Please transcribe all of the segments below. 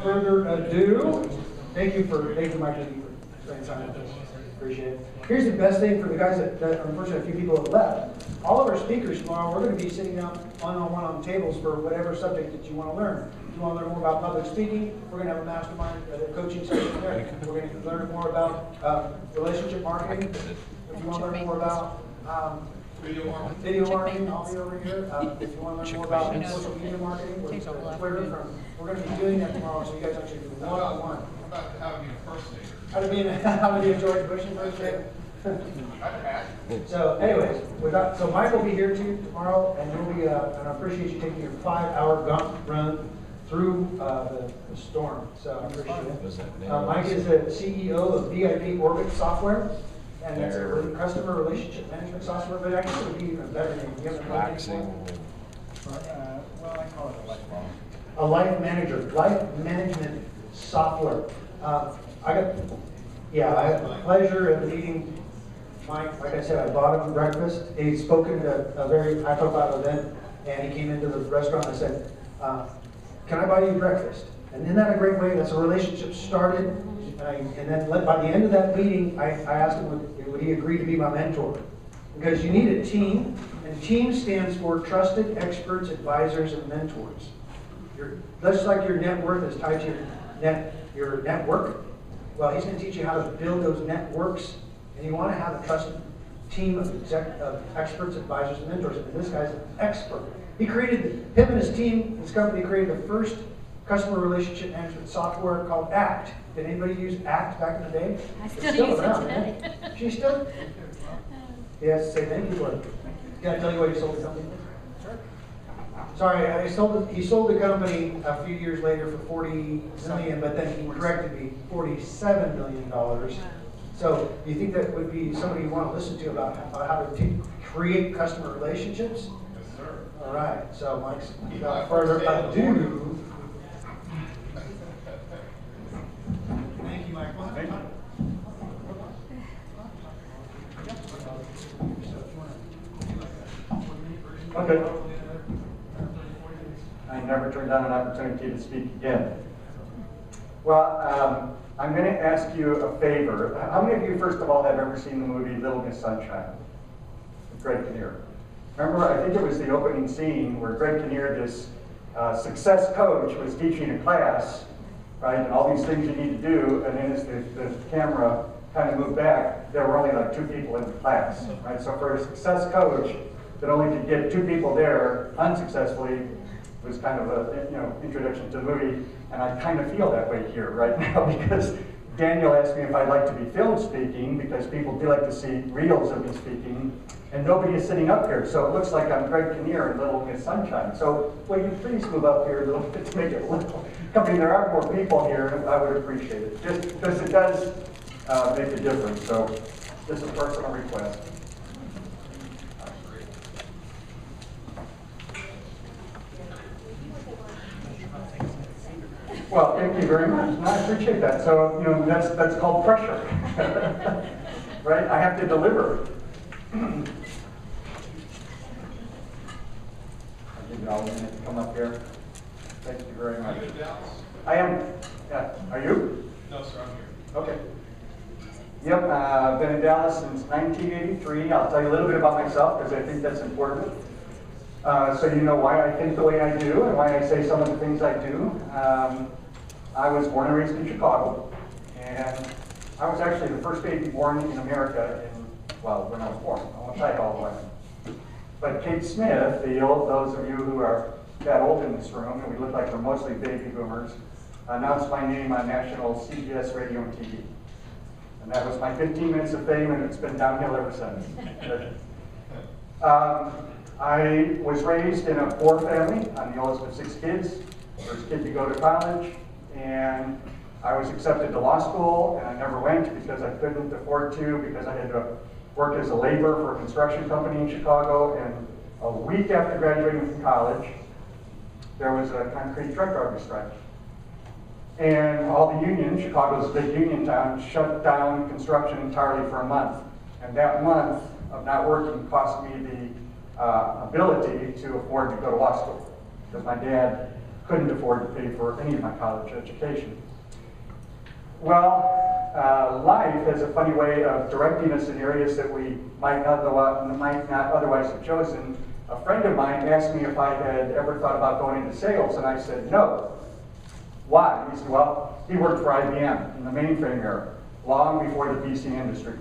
Further ado, thank you, Mike, for spending time with us. Appreciate it. Here's the best thing for the guys that unfortunately a few people have left. All of our speakers tomorrow, we're going to be sitting down one-on-one on tables for whatever subject that you want to learn. If you want to learn more about public speaking, we're going to have a mastermind coaching session there. We're going to learn more about relationship marketing. If you want to learn more about video marketing, I'll be over here. If you want to learn more about social media marketing, we're going to be doing that tomorrow, so you guys actually do one-on-one. About how to be a first name. How to be a George Bush impersonator. So, anyways, so Mike will be here too tomorrow, and you'll be. And I appreciate you taking your 5-hour gauntlet run through the storm. So I appreciate it. Mike is the CEO of VIPorbit software, and it's a customer relationship management software. But I guess it would be even better name. You haven't heard it before? Well, I call it a life manager. A life management software. I had the pleasure of meeting Mike. Like I said, I bought him breakfast. He'd spoken at a very high-profile event, and he came into the restaurant and I said, can I buy you breakfast? And isn't that a great way? That's a relationship started. And then by the end of that meeting, I asked him would he agree to be my mentor? Because you need a team, and team stands for trusted experts, advisors, and mentors. Just like your net worth is tied to your network. Well, he's going to teach you how to build those networks, and you want to have a trusted team of experts, advisors, and mentors. And this guy's an expert. Him and his team, his company created the first customer relationship management software called ACT. Did anybody use ACT back in the day? I still use around, it today. Right? She still? He has to say thank you for it. Can I tell you what he sold the company for? Sure. Sorry, he sold the company a few years later for $40 million, but then he corrected me, $47 million. So do you think that would be somebody you want to listen to about how to create customer relationships? Yes, sir. All right, so Mike's without further ado. Thank you, Mike. Thank you. Okay. I never turned down an opportunity to speak again. Well, I'm going to ask you a favor. How many of you, first of all, have ever seen the movie Little Miss Sunshine with Greg Kinnear? Remember, I think it was the opening scene where Greg Kinnear, this success coach, was teaching a class, right, and all these things you need to do, and then as the camera kind of moved back, there were only like 2 people in the class, right? So for a success coach that only could get 2 people there unsuccessfully was kind of a introduction to the movie, and I kind of feel that way here right now because Daniel asked me if I'd like to be filmed speaking because people do like to see reels of me speaking, and nobody is sitting up here, so it looks like I'm Greg Kinnear in Little Miss Sunshine. So will you please move up here a little bit to make it look I mean, there are more people here, I would appreciate it, just because it does make a difference. So this is a personal request. Well, thank you very much. No, I appreciate that. So, that's called pressure. Right? I have to deliver. I'll give you all a minute to come up here. Thank you very much. Are you in Dallas? I am. Yeah. Are you? No, sir, I'm here. Okay. Yep, I've been in Dallas since 1983. I'll tell you a little bit about myself because I think that's important. So you know why I think the way I do and why I say some of the things I do. I was born and raised in Chicago, and I was actually the first baby born in America when I was born. I won't tell you how old I am. But Kate Smith, those of you who are that old in this room, and we look like we're mostly baby boomers, announced my name on national CBS radio and TV. And that was my 15 minutes of fame, and it's been downhill ever since. I was raised in a poor family. I'm the oldest of 6 kids, first kid to go to college, and I was accepted to law school, and I never went because I couldn't afford to, because I had to work as a laborer for a construction company in Chicago, and a week after graduating from college, there was a concrete truck driver strike. And all the unions, Chicago's a big union town, shut down construction entirely for a month. And that month of not working cost me the ability to afford to go to law school. Because my dad couldn't afford to pay for any of my college education. Well, life has a funny way of directing us in areas that we might not otherwise have chosen. A friend of mine asked me if I had ever thought about going into sales, and I said no. Why? He said, well, he worked for IBM in the mainframe era, long before the PC industry.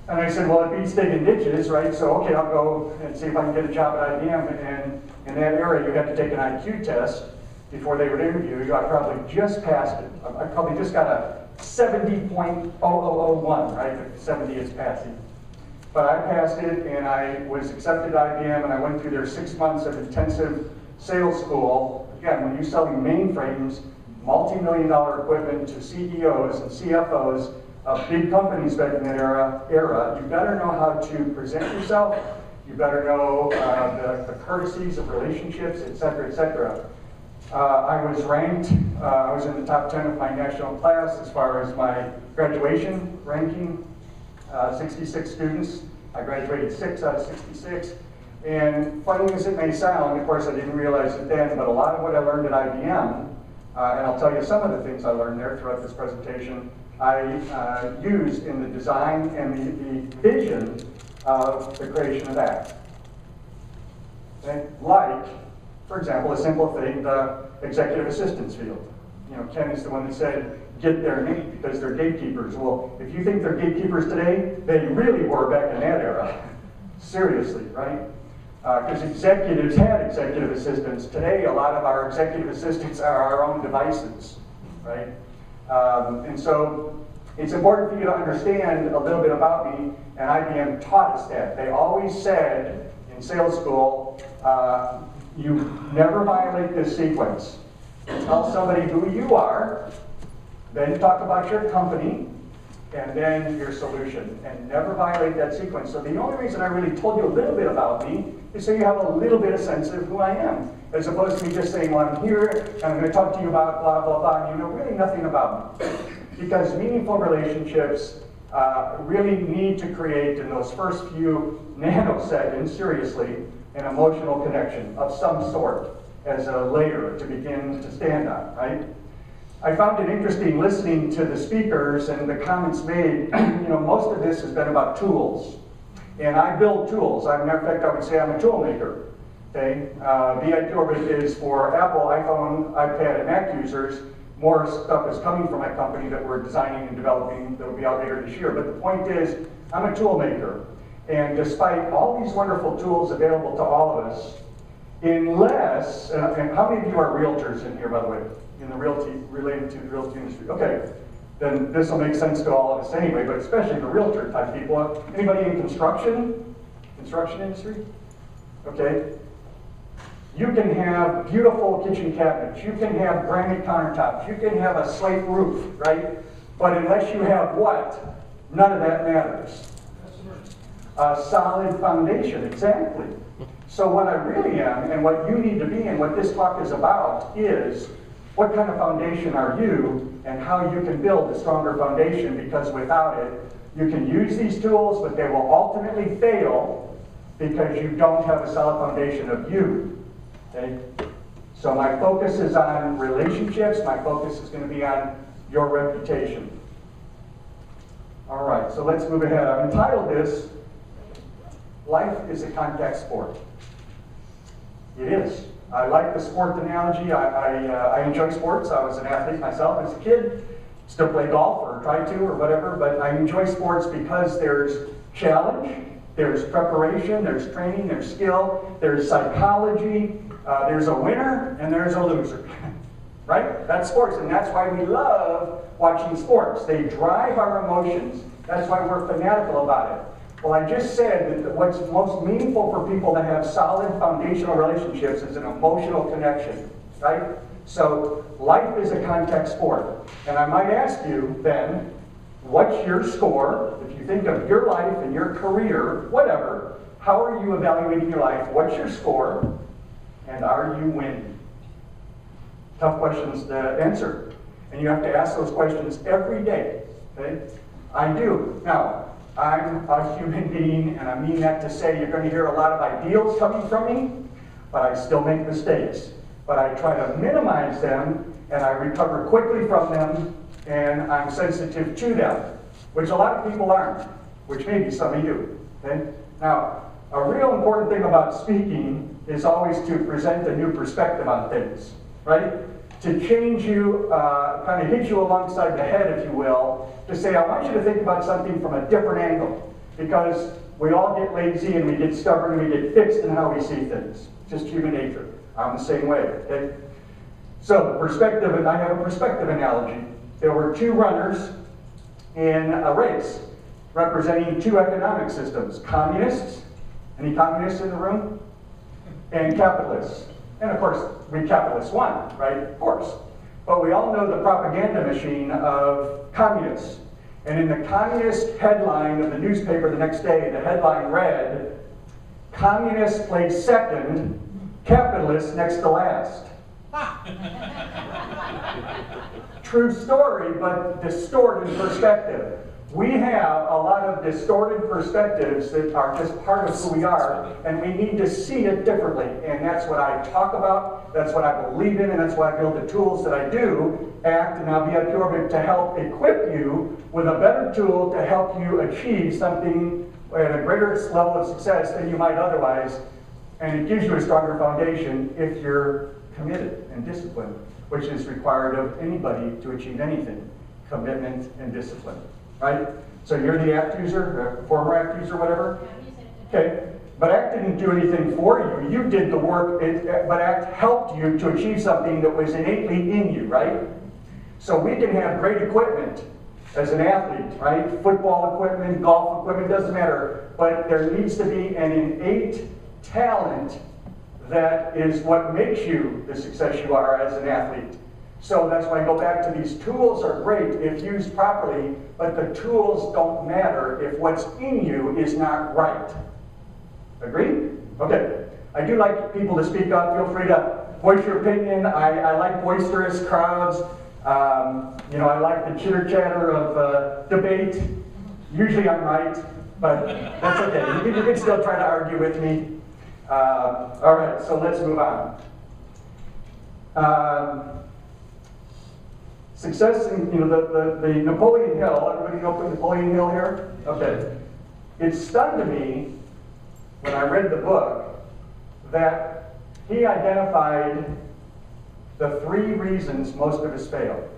And I said, well, it beats digging ditches, right? So, okay, I'll go and see if I can get a job at IBM. And in that era, you had to take an IQ test before they would interview you. I probably just passed it. I probably just got a 70.0001, right? 70 is passing. But I passed it, and I was accepted at IBM, and I went through their 6 months of intensive sales school. Again, when you're selling mainframes, multi-million-dollar equipment to CEOs and CFOs of big companies back in that era, you better know how to present yourself. You better know the courtesies of relationships, et cetera, et cetera. I was ranked, I was in the top 10 of my national class as far as my graduation ranking, 66 students. I graduated 6 out of 66. And funny as it may sound, of course I didn't realize it then, but a lot of what I learned at IBM, and I'll tell you some of the things I learned there throughout this presentation, I used in the design and the vision of the creation of that. Okay? Like, for example, a simple thing, the executive assistance field. You know, Ken is the one that said, get their name because they're gatekeepers. Well, if you think they're gatekeepers today, they really were back in that era. Seriously, right? Because executives had executive assistants. Today, a lot of our executive assistants are our own devices, right? And so it's important for you to understand a little bit about me, and IBM taught us that. They always said in sales school, you never violate this sequence. Tell somebody who you are, then talk about your company, and then your solution, and never violate that sequence. So the only reason I really told you a little bit about me is so you have a little bit of sense of who I am, as opposed to me just saying, well, I'm here, and I'm going to talk to you about blah, blah, blah, and you know really nothing about me. Because meaningful relationships really need to create, in those first few nanoseconds, seriously, an emotional connection of some sort as a layer to begin to stand on, right? I found it interesting listening to the speakers and the comments made. You know, most of this has been about tools. And I build tools. As a matter of fact, I would say I'm a tool maker. Okay? VIPorbit is for Apple, iPhone, iPad, and Mac users. More stuff is coming from my company that we're designing and developing that will be out later this year. But the point is, I'm a tool maker. And despite all these wonderful tools available to all of us, unless, and how many of you are realtors in here, by the way, in the realty, related to the realty industry? Okay, then this will make sense to all of us anyway, but especially the realtor type people. Anybody in construction industry? Okay. You can have beautiful kitchen cabinets. You can have granite countertops. You can have a slate roof, right? But unless you have what? None of that matters. A solid foundation, exactly. So what I really am, and what you need to be, and what this talk is about, is what kind of foundation are you, and how you can build a stronger foundation, because without it, you can use these tools, but they will ultimately fail because you don't have a solid foundation of you. Okay? So my focus is on relationships. My focus is going to be on your reputation. All right, so let's move ahead. I've entitled this, Life is a Contact Sport. It is. I like the sport analogy. I enjoy sports. I was an athlete myself as a kid. Still play golf or try to or whatever, but I enjoy sports because there's challenge, there's preparation, there's training, there's skill, there's psychology, there's a winner, and there's a loser. Right? That's sports, and that's why we love watching sports. They drive our emotions. That's why we're fanatical about it. Well, I just said that what's most meaningful for people to have solid foundational relationships is an emotional connection, right? So life is a contact sport. And I might ask you then, what's your score? If you think of your life and your career, whatever, how are you evaluating your life? What's your score? And are you winning? Tough questions to answer. And you have to ask those questions every day, okay? I do. Now, I'm a human being, and I mean that to say you're going to hear a lot of ideals coming from me, but I still make mistakes. but I try to minimize them, and I recover quickly from them, and I'm sensitive to them, which a lot of people aren't, which maybe some of you, okay? Now, a real important thing about speaking is always to present a new perspective on things, right? To change you, kind of hit you alongside the head, if you will, to say, I want you to think about something from a different angle, because we all get lazy and we get stubborn and we get fixed in how we see things. Just human nature. I'm the same way, okay? So the perspective, and I have a perspective analogy. There were two runners in a race representing two economic systems, communists, any communists in the room? And capitalists. And of course, we capitalists won, right? Of course. But we all know the propaganda machine of communists. And in the communist headline of the newspaper the next day, the headline read, "Communists place second, capitalists next to last." True story, but distorted perspective. We have a lot of distorted perspectives that are just part of who we are, and we need to see it differently. And that's what I talk about, that's what I believe in, and that's why I build the tools that I do, ACT and now VIPorbit, to help equip you with a better tool to help you achieve something at a greater level of success than you might otherwise. And it gives you a stronger foundation if you're committed and disciplined, which is required of anybody to achieve anything, commitment and discipline. Right? So you're the ACT user, former ACT user, whatever? Okay. But ACT didn't do anything for you. You did the work, but ACT helped you to achieve something that was innately in you, right? So we can have great equipment as an athlete, right? Football equipment, golf equipment, doesn't matter. But there needs to be an innate talent that is what makes you the success you are as an athlete. So that's why I go back to these tools are great if used properly, but the tools don't matter if what's in you is not right. Agree? Okay. I do like people to speak up. Feel free to voice your opinion. I like boisterous crowds. You know, I like the chitter-chatter of debate. Usually I'm right, but that's okay. You can still try to argue with me. All right, so let's move on. Success in, you know, the Napoleon Hill, everybody know Napoleon Hill here? Okay. It stunned me when I read the book that he identified the 3 reasons most of us fail.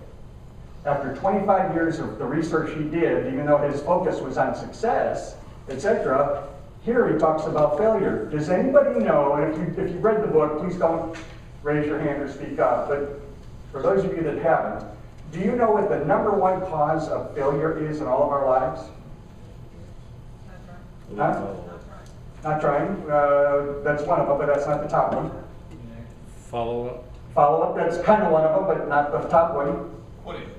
After 25 years of the research he did, even though his focus was on success, etc., here he talks about failure. Does anybody know, and if you've read the book, please don't raise your hand or speak up, but for those of you that haven't, do you know what the #1 cause of failure is in all of our lives? Not trying. That's one of them, but that's not the top one. Follow-up. Follow-up, that's kind of one of them, but not the top one. Quitting.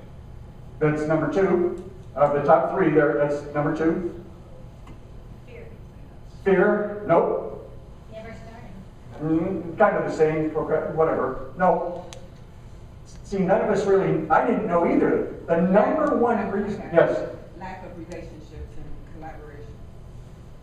That's #2. Of the top 3 there, that's #2. Fear. Fear? Nope. Never starting. Kind of the same, whatever. No. See, none of us really, I didn't know either. The #1 reason, yes? Lack of relationships and collaboration.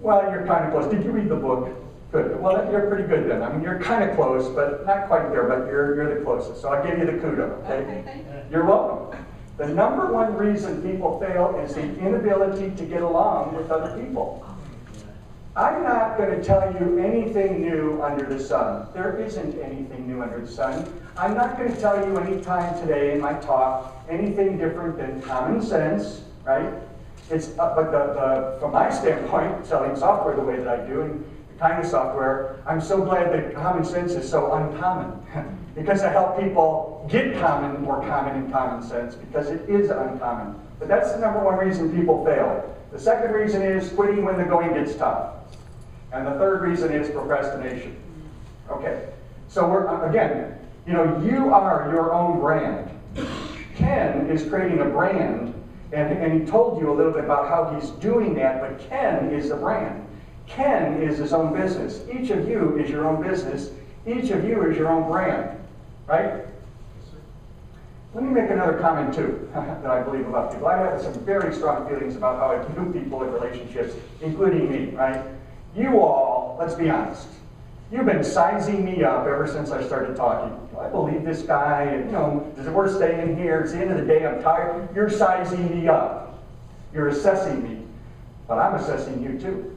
Well, you're kind of close. Did you read the book? Good. Well, you're pretty good then. I mean, you're kind of close, but not quite there, but you're the closest. So I'll give you the kudo, okay? Okay, thank you. You're welcome. The #1 reason people fail is the inability to get along with other people. I'm not going to tell you anything new under the sun. There isn't anything new under the sun. I'm not going to tell you any time today in my talk anything different than common sense, right? It's but from my standpoint, selling software the way that I do and the kind of software, I'm so glad that common sense is so uncommon because I help people get more common in common sense because it is uncommon. But that's the #1 reason people fail. The second reason is quitting when the going gets tough. And the third reason is procrastination. Okay, so again, you know, you are your own brand. Ken is creating a brand, and he told you a little bit about how he's doing that, but Ken is the brand. Ken is his own business. Each of you is your own business. Each of you is your own brand, right? Let me make another comment too, that I believe about people. I have some very strong feelings about how I view people in relationships, including me, right? You all, let's be honest, you've been sizing me up ever since I started talking. do I believe this guy? And, you know, is it worth staying here? It's the end of the day, I'm tired. You're sizing me up. You're assessing me. But I'm assessing you too.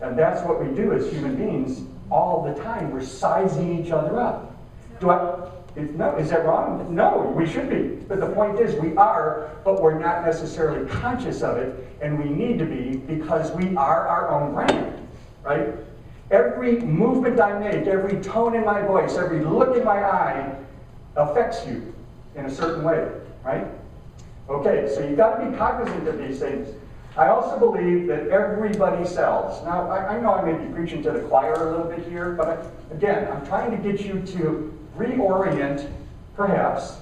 And that's what we do as human beings all the time. We're sizing each other up. No, is that wrong? No, we should be. But the point is, we are, but we're not necessarily conscious of it, and we need to be because we are our own brand, right? Every movement I make, every tone in my voice, every look in my eye affects you in a certain way, right? Okay, so you've got to be cognizant of these things. I also believe that everybody sells. Now, I know I may be preaching to the choir a little bit here, but again, I'm trying to get you to reorient, perhaps,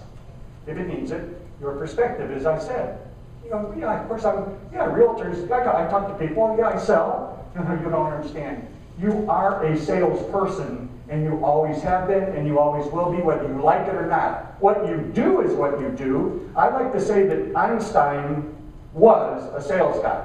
if it needs it, your perspective, as I said. You know, yeah, of course realtors, I talk to people, yeah, I sell. You don't understand. You are a salesperson, and you always have been, and you always will be, whether you like it or not. What you do is what you do. I like to say that Einstein was a sales guy.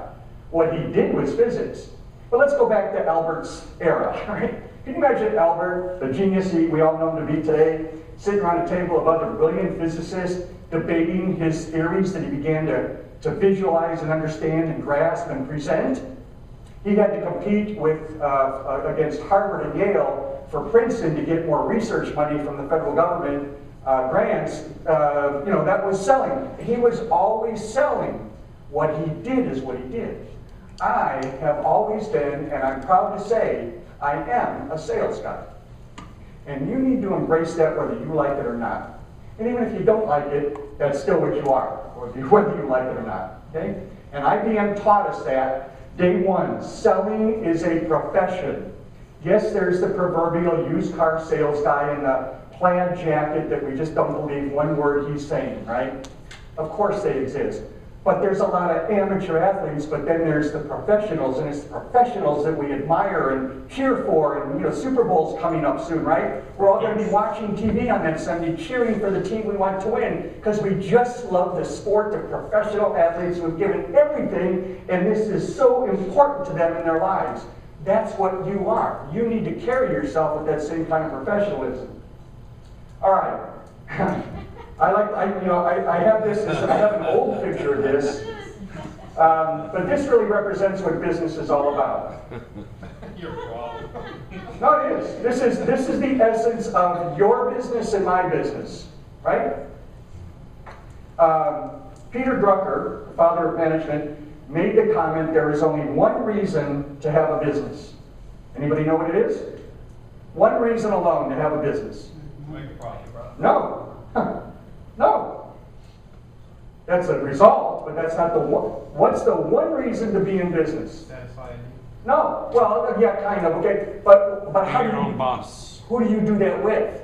What he did was physics. But let's go back to Albert's era, right? Can you imagine Albert, the genius we all know him to be today, sitting around a table of other brilliant physicists, debating his theories that he began to visualize and understand and grasp and present? He had to compete with against Harvard and Yale for Princeton to get more research money from the federal government grants. That was selling. He was always selling. What he did is what he did. I have always been, and I'm proud to say, I am a sales guy. And you need to embrace that whether you like it or not. And even if you don't like it, that's still what you are, whether you like it or not. Okay? And IBM taught us that day one. Selling is a profession. Yes, there's the proverbial used car sales guy in the plaid jacket that we just don't believe one word he's saying, right? Of course they exist. But there's a lot of amateur athletes, but then there's the professionals, and it's the professionals that we admire and cheer for, and Super Bowl's coming up soon, right? We're all going to be watching TV on that Sunday, cheering for the team we want to win, because we just love the sport of professional athletes who have given everything, and this is so important to them in their lives. That's what you are. You need to carry yourself with that same kind of professionalism. All right. I have this. I have an old picture of this, but this really represents what business is all about. You're wrong. No, it is. This is the essence of your business and my business, right? Peter Drucker, the father of management, made the comment: there is only one reason to have a business. Anybody know what it is? One reason alone to have a business. Make a profit, bro. No. No. That's a result, but that's not the one. What's the one reason to be in business? Satisfy me. No. Well, yeah, kind of. Okay, but how do Your own you? boss. Who do you do that with?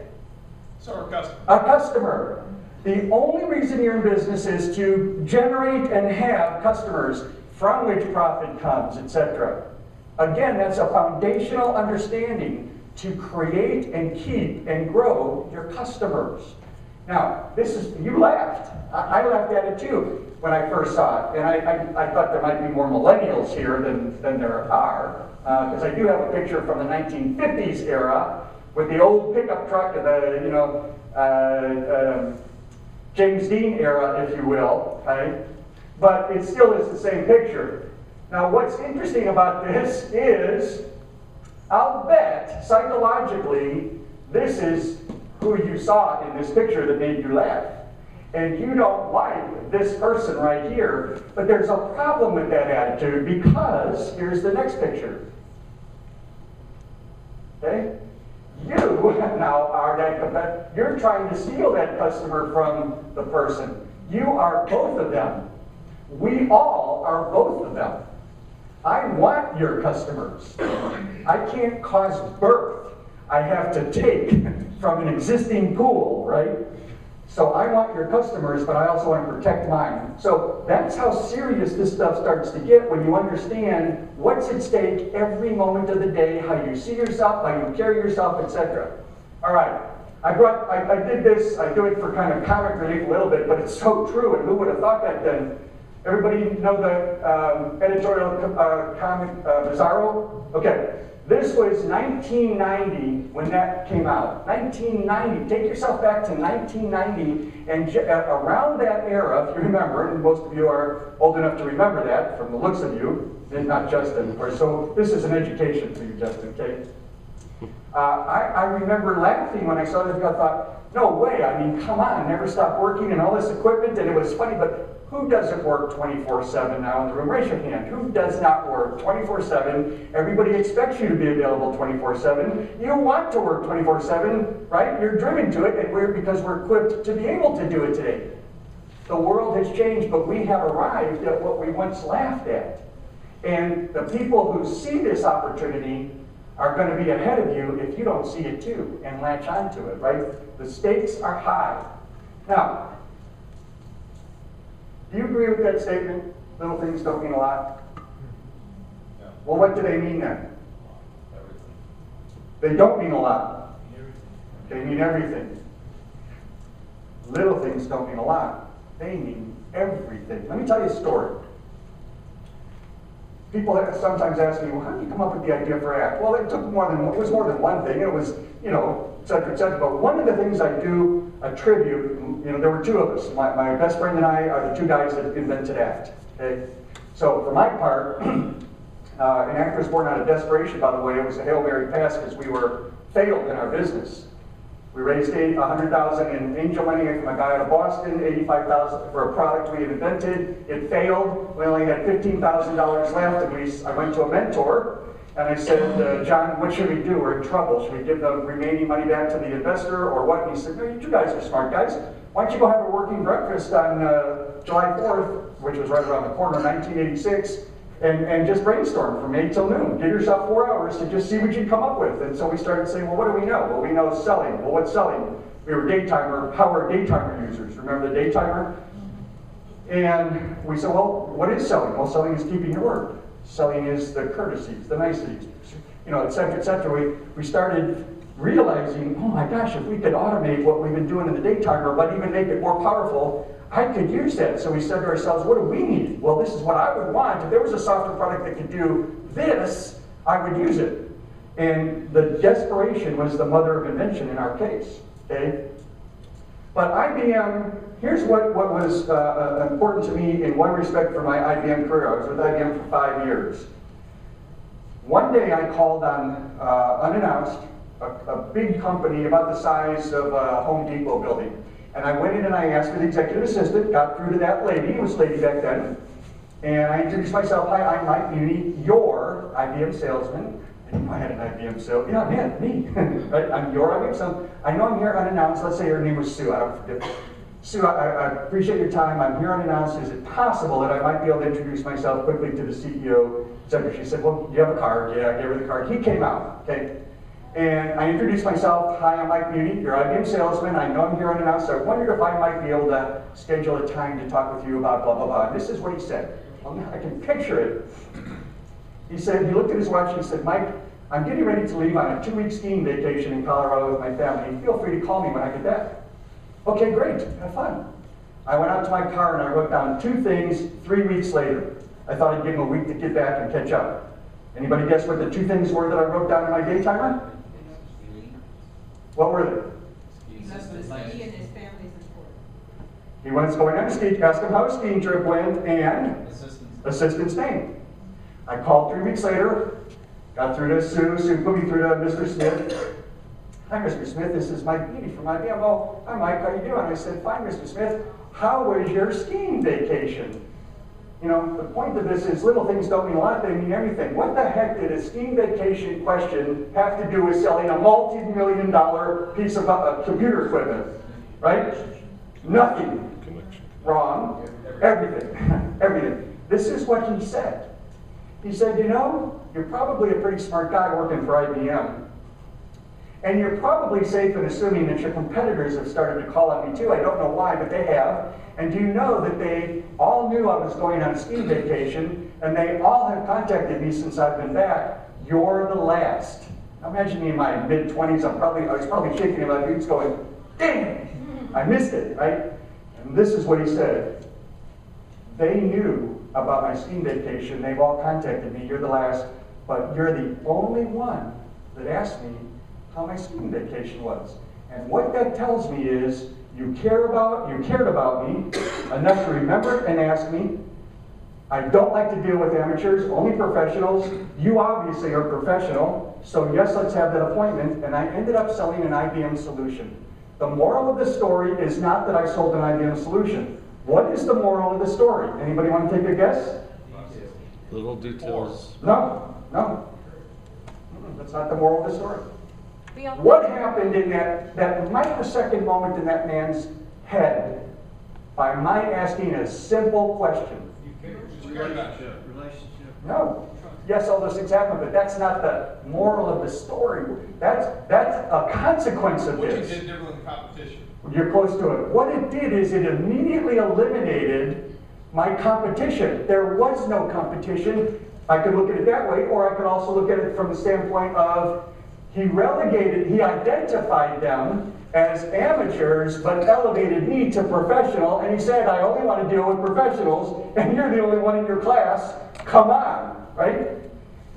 So our customer. A customer. The only reason you're in business is to generate and have customers from which profit comes, etc. Again, that's a foundational understanding to create and keep and grow your customers. Now, you laughed. I laughed at it too when I first saw it. And I thought there might be more millennials here than there are, because I do have a picture from the 1950s era with the old pickup truck of the, James Dean era, if you will, right? But it still is the same picture. Now, what's interesting about this is, I'll bet, psychologically, this is who you saw in this picture that made you laugh. And you don't like this person right here, but there's a problem with that attitude because here's the next picture. Okay? You now are that, you're trying to steal that customer from the person. You are both of them. We all are both of them. I want your customers. I can't cause birth. I have to take from an existing pool, right? So I want your customers, but I also want to protect mine. So that's how serious this stuff starts to get when you understand what's at stake every moment of the day, how you see yourself, how you carry yourself, etc. All right, I did this, I do it for kind of comic relief a little bit, but it's so true, and who would have thought that then? Everybody know the editorial comic Bizarro? Okay, This was 1990 when that came out. 1990. Take yourself back to 1990, and around that era, if you remember, and most of you are old enough to remember that from the looks of you, and not Justin, of course. So this is an education for you, Justin, okay? I remember laughing when I saw this. I thought, no way. I mean, come on, never stop working and all this equipment. And it was funny, but who doesn't work 24/7 now in the room? Raise your hand. Who does not work 24/7? Everybody expects you to be available 24/7. You want to work 24/7, right? You're driven to it, and because we're equipped to be able to do it today. The world has changed, but we have arrived at what we once laughed at. And the people who see this opportunity are going to be ahead of you if you don't see it too and latch onto it, right? The stakes are high. Now, do you agree with that statement? Little things don't mean a lot? Yeah. Well, what do they mean then? Everything. They don't mean a lot. They mean everything. Little things don't mean a lot. They mean everything. Let me tell you a story. People sometimes ask me, well, how did you come up with the idea for ACT? Well, it was more than one thing. It was, et cetera, et cetera. But one of the things I do attribute, there were two of us. My best friend and I are the two guys that invented ACT. Okay? So for my part, an ACT was born out of desperation, by the way. It was a Hail Mary pass because we were failed in our business. We raised $100,000 in angel money from a guy out of Boston, $85,000 for a product we had invented. It failed. We only had $15,000 left, and I went to a mentor, and I said, John, what should we do? We're in trouble. Should we give the remaining money back to the investor or what? And he said, no, you guys are smart guys. Why don't you go have a working breakfast on July 4th, which was right around the corner, 1986, and just brainstorm from 8 till noon. Give yourself 4 hours to just see what you come up with. And so we started saying, well, what do we know? Well, we know selling. Well, what's selling? We were power daytimer users. Remember the daytimer? And we said, well, what is selling? Well, selling is keeping your word. Selling is the courtesies, the niceties, et cetera, et cetera. We started realizing, oh my gosh, if we could automate what we've been doing in the daytimer, but even make it more powerful, I could use that. So we said to ourselves, what do we need? Well, this is what I would want. If there was a software product that could do this, I would use it. And the desperation was the mother of invention in our case, okay? But IBM, here's what was important to me in one respect for my IBM career. I was with IBM for 5 years. One day I called on, unannounced, a big company about the size of a Home Depot building. And I went in and I asked for the executive assistant, got through to that lady, it was a lady back then, and I introduced myself. Hi, I'm Mike Muhney, your IBM salesman. I didn't know I had an IBM salesman. Yeah, man, me. Right? I'm your IBM salesman. I know I'm here unannounced. Let's say her name was Sue. I don't forget. Sue, I appreciate your time. I'm here unannounced. Is it possible that I might be able to introduce myself quickly to the CEO, et cetera? She said, well, do you have a card? Yeah, I gave her the card. He came out, okay? And I introduced myself. Hi, I'm Mike Muhney, your IBM salesman. I know I'm here unannounced, so I wondered if I might be able to schedule a time to talk with you about blah, blah, blah. And this is what he said. Well, I can picture it. He said, he looked at his watch and he said, Mike, I'm getting ready to leave on a 2-week skiing vacation in Colorado with my family. Feel free to call me when I get back. Okay, great, have fun. I went out to my car and I wrote down 2 things 3 weeks later. I thought I'd give him a week to get back and catch up. Anybody guess what the 2 things were that I wrote down in my day timer? What were they? He and his family's important. He was going on a ski, asked him how his skiing trip went, and assistant's name. I called 3 weeks later, got through to Sue. Sue put me through to Mr. Smith. Hi, Mr. Smith, this is Mike Muhney from IBM. Oh, hi, Mike, how you doing? I said, fine, Mr. Smith. How was your skiing vacation? The point of this is little things don't mean a lot, they mean everything. What the heck did a skiing vacation question have to do with selling a multi-million-dollar piece of computer equipment, right? Nothing. Wrong. Everything. Everything. This is what he said. He said, you're probably a pretty smart guy working for IBM. And you're probably safe in assuming that your competitors have started to call on me too. I don't know why, but they have. And do you know that they all knew I was going on a skiing vacation, and they all have contacted me since I've been back. You're the last. Now imagine me in my mid-20s, I was probably shaking in my boots going, dang, I missed it, right? And this is what he said. They knew about my skiing vacation. They've all contacted me. You're the last. but you're the only one that asked me how my skiing vacation was. And what that tells me is you cared about me enough to remember and ask me. I don't like to deal with amateurs, only professionals. You obviously are professional, so yes, let's have that appointment. And I ended up selling an IBM solution. The moral of the story is not that I sold an IBM solution. What is the moral of the story? Anybody want to take a guess? Little details. No. That's not the moral of the story. We all- What happened in that microsecond moment in that man's head by my asking a simple question? Relationship. No. Yes, all those things happen, but that's not the moral of the story. That's a consequence of What you this. did different than competition. You're close to it. What it did is it immediately eliminated my competition. There was no competition. I could look at it that way, or I could also look at it from the standpoint of he identified them as amateurs, but elevated me to professional, and he said, I only want to deal with professionals, and you're the only one in your class. Come on, right?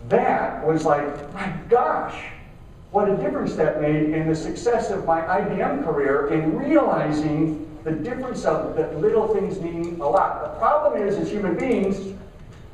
That was like, my gosh, what a difference that made in the success of my IBM career in realizing the difference of that little things mean a lot. The problem is, as human beings,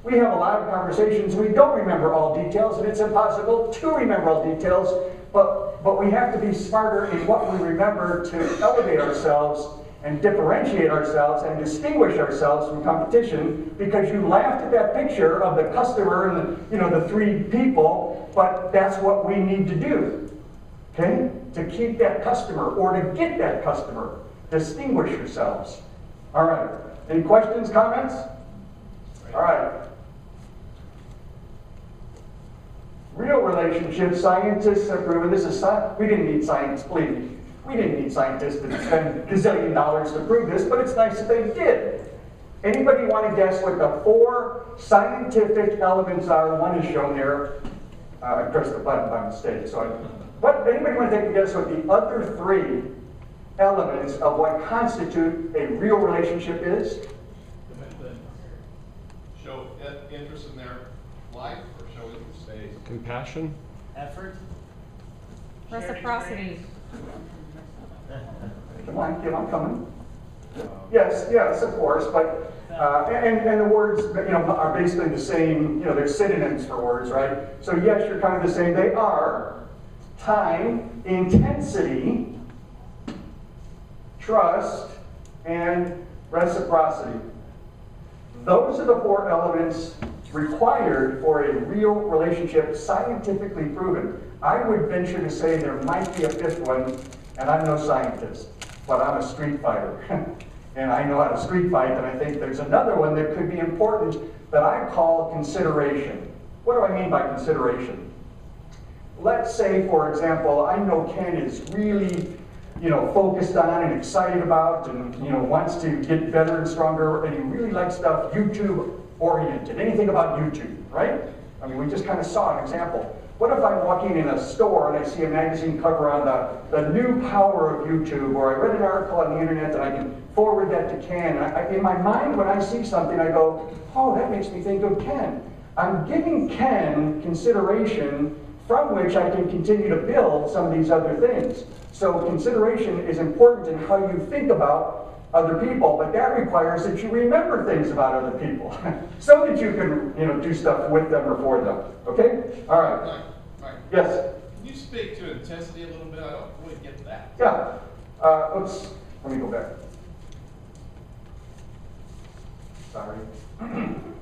we have a lot of conversations, we don't remember all details, and it's impossible to remember all details, but we have to be smarter in what we remember to elevate ourselves and differentiate ourselves and distinguish ourselves from competition, because you laughed at that picture of the customer and the three people, but that's what we need to do, okay? To keep that customer or to get that customer. Distinguish yourselves. All right. Any questions, comments? All right. Real relationships, scientists have proven this is we didn't need science, believe me. We didn't need scientists to spend gazillion dollars to prove this, but it's nice that they did. Anybody want to guess what the 4 scientific elements are? One is shown there. I pressed the button by mistake. Anybody want to take a guess what the other 3 elements of what constitute a real relationship is? Show interest in their life or show interest? Compassion? Effort? Reciprocity. Come on, kid, I'm coming. Yes, of course, but and the words are basically the same. They're synonyms for words, right? So yes, you're kind of the same. They are time, intensity, trust, and reciprocity. Those are the 4 elements required for a real relationship, scientifically proven. I would venture to say there might be a 5th one, and I'm no scientist, but I'm a street fighter. And I know how to street fight, and I think there's another one that could be important that I call consideration. What do I mean by consideration? Let's say, for example, I know Ken is really focused on and excited about and, wants to get better and stronger, and he really likes stuff YouTube oriented. Anything about YouTube, right? I mean, we just kind of saw an example. What if I'm walking in a store and I see a magazine cover on the new power of YouTube, or I read an article on the internet and I can forward that to Ken. In my mind, when I see something, I go, oh, that makes me think of Ken. I'm giving Ken consideration from which I can continue to build some of these other things. So consideration is important in how you think about other people, but that requires that you remember things about other people so that you can do stuff with them or for them. Okay? All right. Right. Yes? Can you speak to intensity a little bit? I don't really get that. Yeah. Oops. Let me go back. Sorry.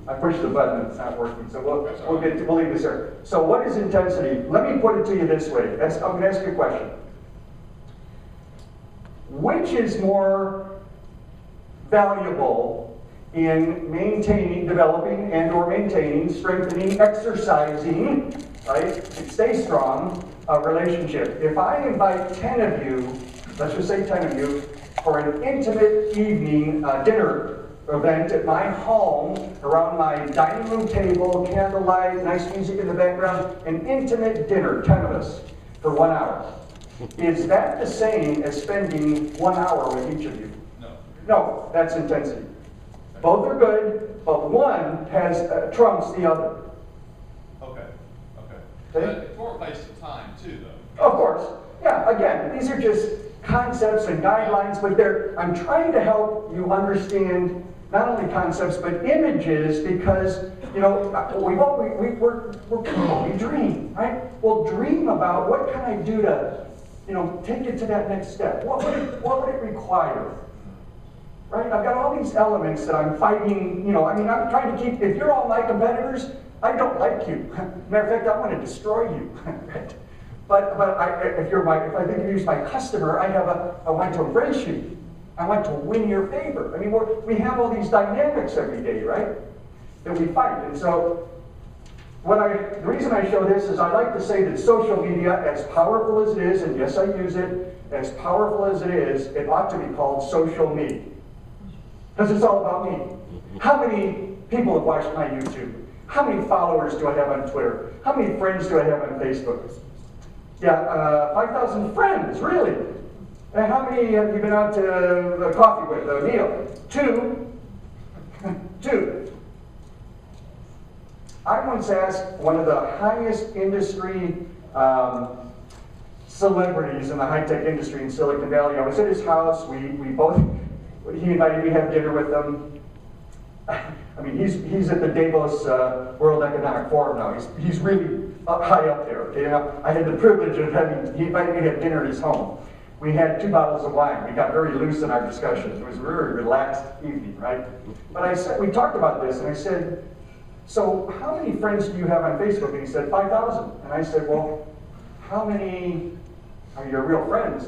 I pushed the button, it's not working, so we'll leave this here. So what is intensity? Let me put it to you this way. I'm going to ask you a question. Which is more valuable in maintaining, developing, and or maintaining, strengthening, exercising, right, to stay strong, a relationship? If I invite 10 of you, let's just say 10 of you, for an intimate evening dinner event at my home, around my dining room table, candlelight, nice music in the background, an intimate dinner, 10 of us, for 1 hour. Is that the same as spending 1 hour with each of you? No. No, that's intensity. Both are good, but one has trumps the other. Okay. Okay? But for a waste of time too, though. Of course. Yeah, again, these are just concepts and guidelines, but I'm trying to help you understand not only concepts, but images, because, you know, we're people, we dream, right? Well, dream about what can I do to, you know, take it to that next step? What would it require? Right? I've got all these elements that I'm fighting, you know, I mean, I'm trying to keep, if you're all my competitors, I don't like you. Matter of fact, I want to destroy you, right? But if I think of you as my customer, I want to embrace you. I want to win your favor. I mean, we have all these dynamics every day, right? That we fight. And so, the reason I show this is I like to say that social media, as powerful as it is, and yes, I use it, as powerful as it is, it ought to be called social me. Because it's all about me. How many people have watched my YouTube? How many followers do I have on Twitter? How many friends do I have on Facebook? Yeah, 5,000 friends, really. And how many have you been out to coffee with, a meal? 2. 2. I once asked one of the highest industry celebrities in the high-tech industry in Silicon Valley. I was at his house. He invited me to have dinner with him. I mean, he's at the Davos World Economic Forum now. He's really high up there. Okay? I had the privilege of he invited me to have dinner at his home. We had 2 bottles of wine. We got very loose in our discussions. It was a very relaxed evening, right? But we talked about this, and I said, so how many friends do you have on Facebook? And he said, 5,000. And I said, well, how many are your real friends?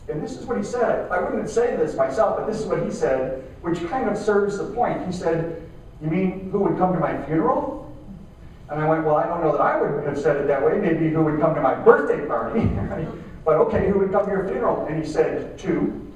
And this is what he said. I wouldn't say this myself, but this is what he said, which kind of serves the point. He said, you mean who would come to my funeral? And I went, well, I don't know that I would have said it that way. Maybe who would come to my birthday party. But okay, who would come to your funeral? And he said, 2.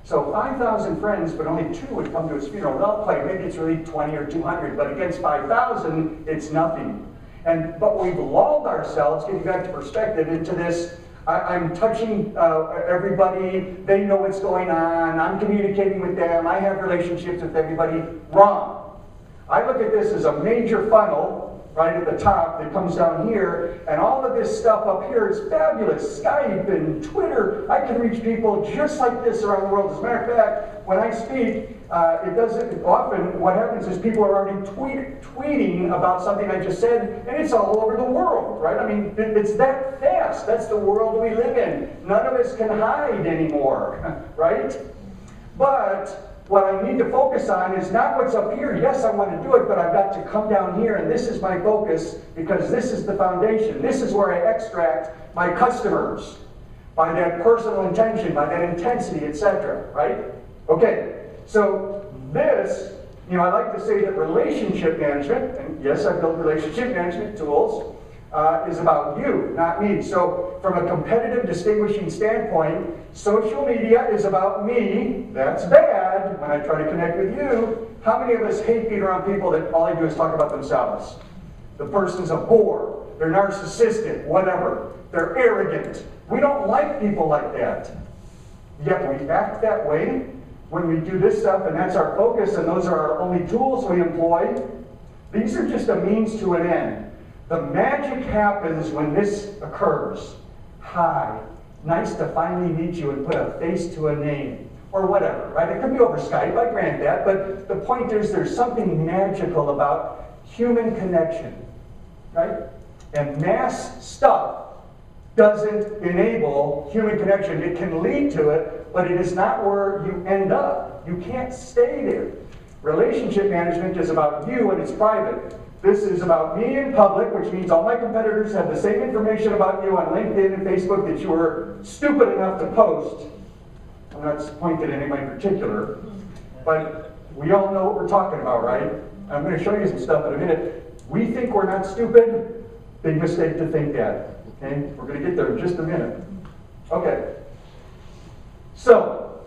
So 5,000 friends, but only 2 would come to his funeral. Well, maybe it's really 20 or 200, but against 5,000, it's nothing. But we've lulled ourselves, getting back to perspective, into this, I'm touching everybody, they know what's going on, I'm communicating with them, I have relationships with everybody. Wrong. I look at this as a major funnel, right at the top that comes down here, and all of this stuff up here is fabulous. Skype and Twitter, I can reach people just like this around the world. As a matter of fact, when I speak, often what happens is people are already tweeting about something I just said, and it's all over the world, right? I mean, it's that fast. That's the world we live in. None of us can hide anymore, right? But what I need to focus on is not what's up here. Yes, I want to do it, but I've got to come down here, and this is my focus, because this is the foundation. This is where I extract my customers, by that personal intention, by that intensity, etc., right? Okay, so this, you know, I like to say that relationship management, and yes, I build relationship management tools, is about you, not me. So from a competitive distinguishing standpoint, social media is about me. That's bad when I try to connect with you. How many of us hate being around people that all they do is talk about themselves? The person's a bore. They're narcissistic, whatever. They're arrogant. We don't like people like that. Yet we act that way when we do this stuff, and that's our focus, and those are our only tools we employ. These are just a means to an end. The magic happens when this occurs. Hi, nice to finally meet you and put a face to a name, or whatever, right? It could be over Skype, I grant that, but the point is there's something magical about human connection, right? And mass stuff doesn't enable human connection. It can lead to it, but it is not where you end up. You can't stay there. Relationship management is about you, and it's private. This is about me in public, which means all my competitors have the same information about you on LinkedIn and Facebook that you were stupid enough to post. I'm not pointing at anybody in particular, but we all know what we're talking about, right? I'm going to show you some stuff in a minute. We think we're not stupid. Big mistake to think that. Okay? We're going to get there in just a minute. Okay. So,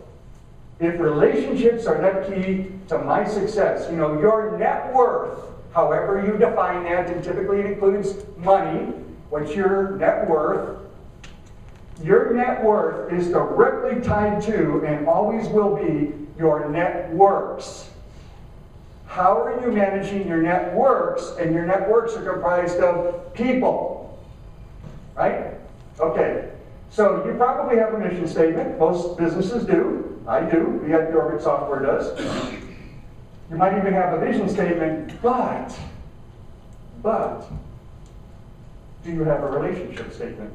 if relationships are that key to my success, you know, your net worth, however you define that, and typically it includes money. What's your net worth? Your net worth is directly tied to, and always will be, your networks. How are you managing your networks? And your networks are comprised of people. right? Okay, so you probably have a mission statement. Most businesses do. I do. VIPorbit software does. You might even have a vision statement, but, do you have a relationship statement?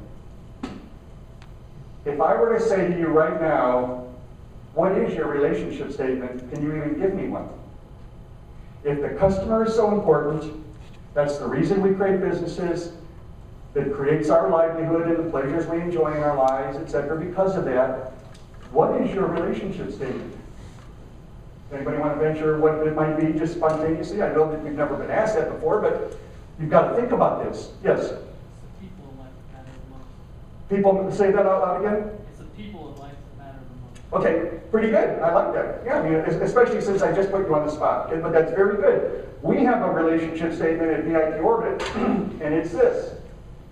If I were to say to you right now, what is your relationship statement? Can you even give me one? If the customer is so important, that's the reason we create businesses, that creates our livelihood and the pleasures we enjoy in our lives, etc. Because of that, what is your relationship statement? Anybody want to venture what it might be just spontaneously? I know that you've never been asked that before, but you've got to think about this. Yes? People in life that matter the most. People, say that out loud again? It's the people in life that matter the most. Okay, pretty good. I like that. Yeah, I mean, especially since I just put you on the spot. Okay, but that's very good. We have a relationship statement at VIPorbit, and it's this.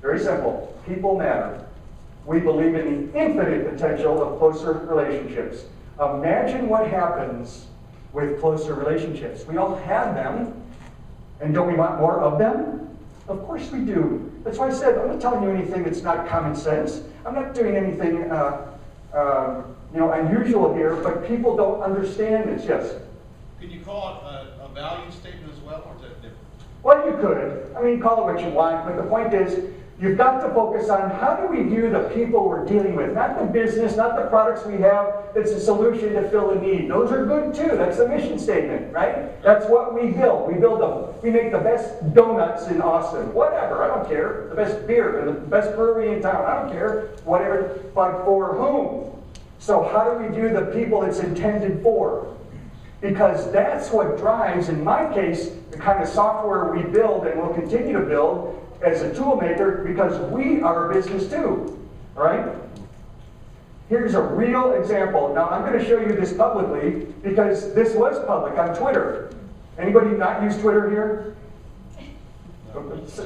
Very simple. People matter. We believe in the infinite potential of closer relationships. Imagine what happens with closer relationships. We all have them, and don't we want more of them? Of course we do. That's why I said, I'm not telling you anything that's not common sense. I'm not doing anything unusual here, but people don't understand this. Yes? Could you call it a value statement as well, or is that different? Well, you could. I mean, call it what you want, but the point is, you've got to focus on how do we view the people we're dealing with, not the business, not the products we have. It's a solution to fill a need. Those are good too. That's the mission statement, right? That's what we build. We make the best donuts in Austin. Whatever, I don't care. The best beer and the best brewery in town. I don't care. Whatever, but for whom? So how do we view the people it's intended for? Because that's what drives, in my case, the kind of software we build and will continue to build as a tool maker, because we are a business too, all right? Here's a real example. Now, I'm going to show you this publicly because this was public on Twitter. Anybody not use Twitter here?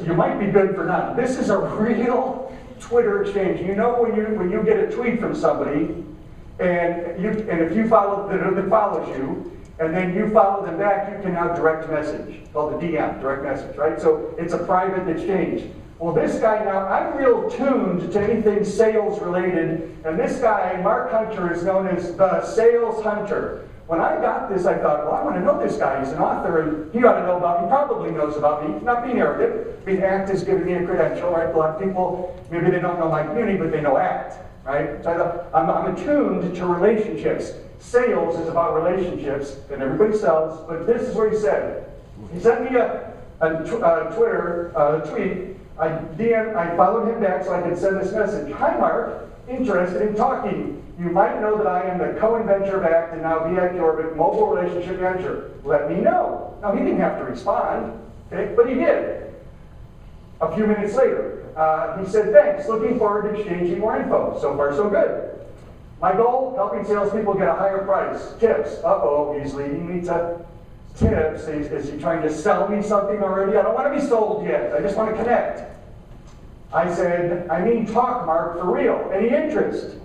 You might be good for none. This is a real Twitter exchange. You know when you get a tweet from somebody, and if you follow that follows you, and then you follow them back, you can now direct message, called the DM, direct message, right? So it's a private exchange. Well, this guy now, I'm real tuned to anything sales related, and this guy, Mark Hunter, is known as the Sales Hunter. When I got this, I thought, well, I want to know this guy. He's an author, and he ought to know about me, probably knows about me. Not being arrogant. Being ACT is giving me a credential, right? A lot of people, maybe they don't know Mike Muhney, but they know ACT, right? So I thought, I'm attuned to relationships. Sales is about relationships, and everybody sells, but this is what he said. He sent me a Twitter tweet. I followed him back so I could send this message. Hi, Mark. Interested in talking. You might know that I am the co-inventor of ACT and now VIPorbit Mobile Relationship Manager. Let me know. Now, he didn't have to respond, okay, but he did. A few minutes later, he said, thanks. Looking forward to exchanging more info. So far, so good. My goal, helping salespeople get a higher price. Tips. Uh-oh, he's leading me to tips. Is he trying to sell me something already? I don't want to be sold yet. I just want to connect. I said, I mean talk, Mark, for real. Any interest?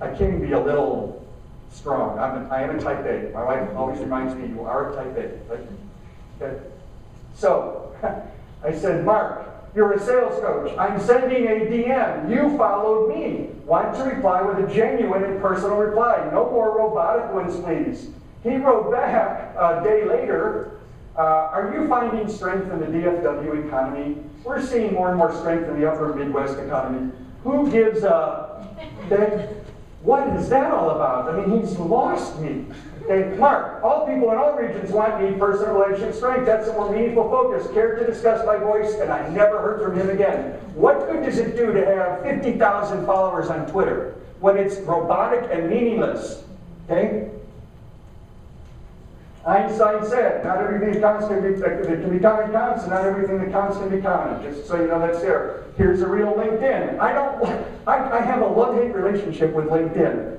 I can be a little strong. I am a type A. My wife always reminds me, you are a type A. Right? Okay. So, I said, Mark, you're a sales coach. I'm sending a DM. You followed me. Want to reply with a genuine and personal reply. No more robotic ones, please. He wrote back a day later, are you finding strength in the DFW economy? We're seeing more and more strength in the upper Midwest economy. Who gives a... What is that all about? I mean, he's lost me. Okay, Mark, all people in all regions want me, personal relationship strength. That's a more meaningful focus. Care to discuss my voice? And I never heard from him again. What good does it do to have 50,000 followers on Twitter when it's robotic and meaningless? Okay? Einstein said, not everything that counts can be counts, and not everything that counts can be counted. Just so you know that's there. Here's a real LinkedIn. I have a love-hate relationship with LinkedIn.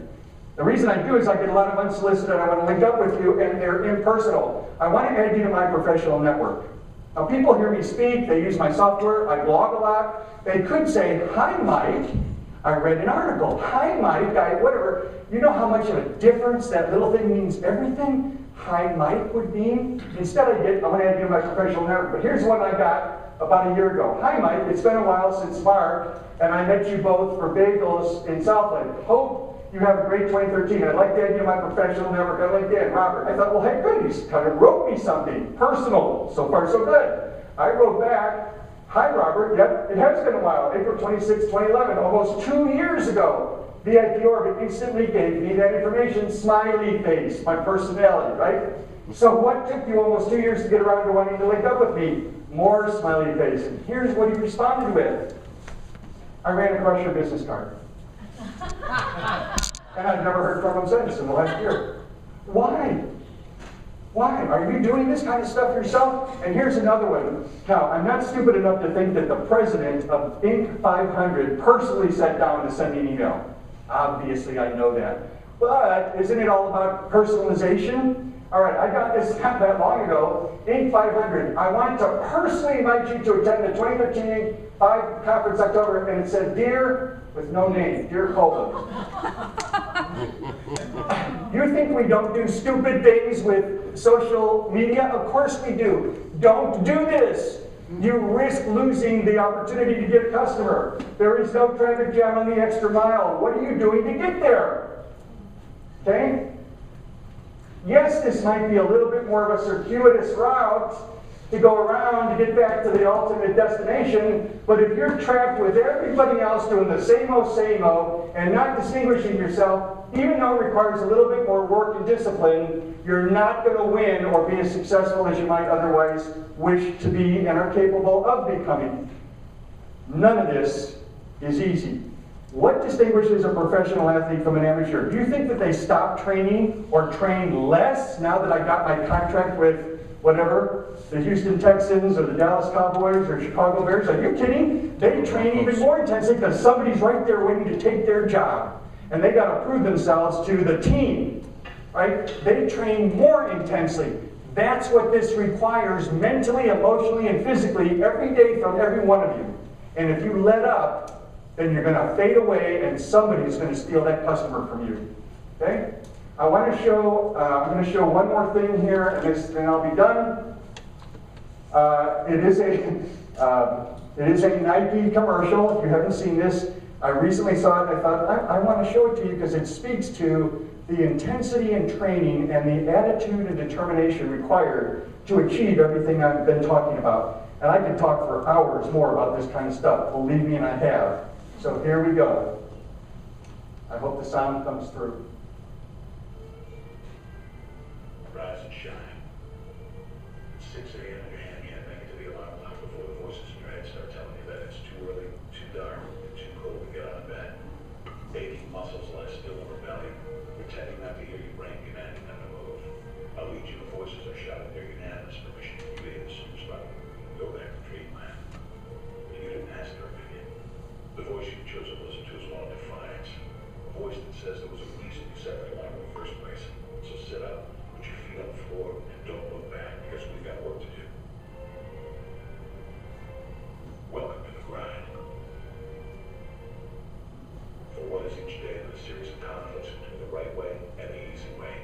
The reason I do is I get a lot of unsolicited, I want to link up with you, and they're impersonal. I want to add you to my professional network. Now, people hear me speak, they use my software, I blog a lot. They could say, hi, Mike. I read an article. Hi, Mike, whatever. You know how much of a difference that little thing means everything? Hi, Mike would mean. Instead I want to add you to my professional network. But here's what I got. about a year ago. Hi, Mike. It's been a while since Mark and I met you both for bagels in Southland. Hope you have a great 2013. I'd like to add you to my professional network on LinkedIn. Robert. I thought, well, hey, good. He's kind of wrote me something personal. So far, so good. I wrote back, hi, Robert. Yep, it has been a while. April 26, 2011, almost 2 years ago. VIPorbit instantly gave me that information. Smiley face, my personality, right? So what took you almost 2 years to get around to wanting to link up with me? More smiley face. And here's what he responded with. I ran across your business card. And I've never heard from him since in the last year. Why? Why? Are you doing this kind of stuff yourself? And here's another one. Now, I'm not stupid enough to think that the president of Inc. 500 personally sat down to send me an email. Obviously, I know that. But isn't it all about personalization? All right, I got this not that long ago. Inc. 500, I want to personally invite you to attend the 2013 Inc. 5 conference October, and it said, Dear, with no name, Dear Colvin. You think we don't do stupid things with social media? Of course we do. Don't do this. You risk losing the opportunity to get a customer. There is no traffic jam on the extra mile. What are you doing to get there? Okay? Yes, this might be a little bit more of a circuitous route to go around to get back to the ultimate destination, but if you're trapped with everybody else doing the same old, and not distinguishing yourself, even though it requires a little bit more work and discipline, you're not going to win or be as successful as you might otherwise wish to be and are capable of becoming. None of this is easy. What distinguishes a professional athlete from an amateur? Do you think that they stop training or train less now that I got my contract with whatever, the Houston Texans or the Dallas Cowboys or Chicago Bears? Are you kidding? They train even more intensely because somebody's right there waiting to take their job. And they got to prove themselves to the team, right? They train more intensely. That's what this requires mentally, emotionally, and physically every day from every one of you. And if you let up, then you're going to fade away and somebody's going to steal that customer from you. Okay? I want to show, I'm going to show one more thing here, and then I'll be done. It is a Nike commercial. If you haven't seen this, I recently saw it and I thought, I want to show it to you because it speaks to the intensity and training and the attitude and determination required to achieve everything I've been talking about. And I could talk for hours more about this kind of stuff. Believe me, and I have. So here we go. I hope the sound comes through. Rise and shine. 6 a.m. and your hand can't make it to the alarm clock before the voices in your head start telling you that it's too early, too dark, and too cold to get out of bed. Aching muscles lie still in the belly, pretending not to hear your brain commanding them to move. I'll lead you. The voices are shouting their unanimous permission for you to hit the snooze button. Go back to dreamland. You didn't ask their opinion. The voice you chose to listen to is one of defiance. A voice that says there was a reason you set the alarm in the first place. So sit up, put your feet on the floor, and don't look back because we've got work to do. Welcome to the grind. For what is each day but a series of conflicts between the right way and the easy way.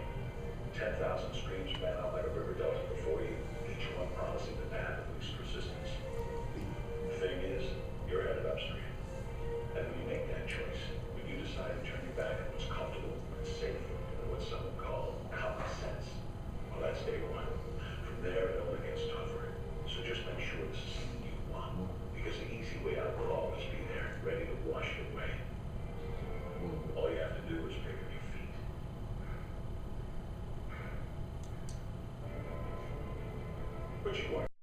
10,000 streams span out like a river delta before you, each one promising the path of least resistance. The thing is, you're headed upstream. And when you make that choice, when you decide to turn your back on what's comfortable and safe and what some would call common sense, well, that's day one. From there, it only gets tougher. So just make sure this is something you want, because the easy way out will always be there, ready to wash it away. All you have to do is pick up your feet. But you are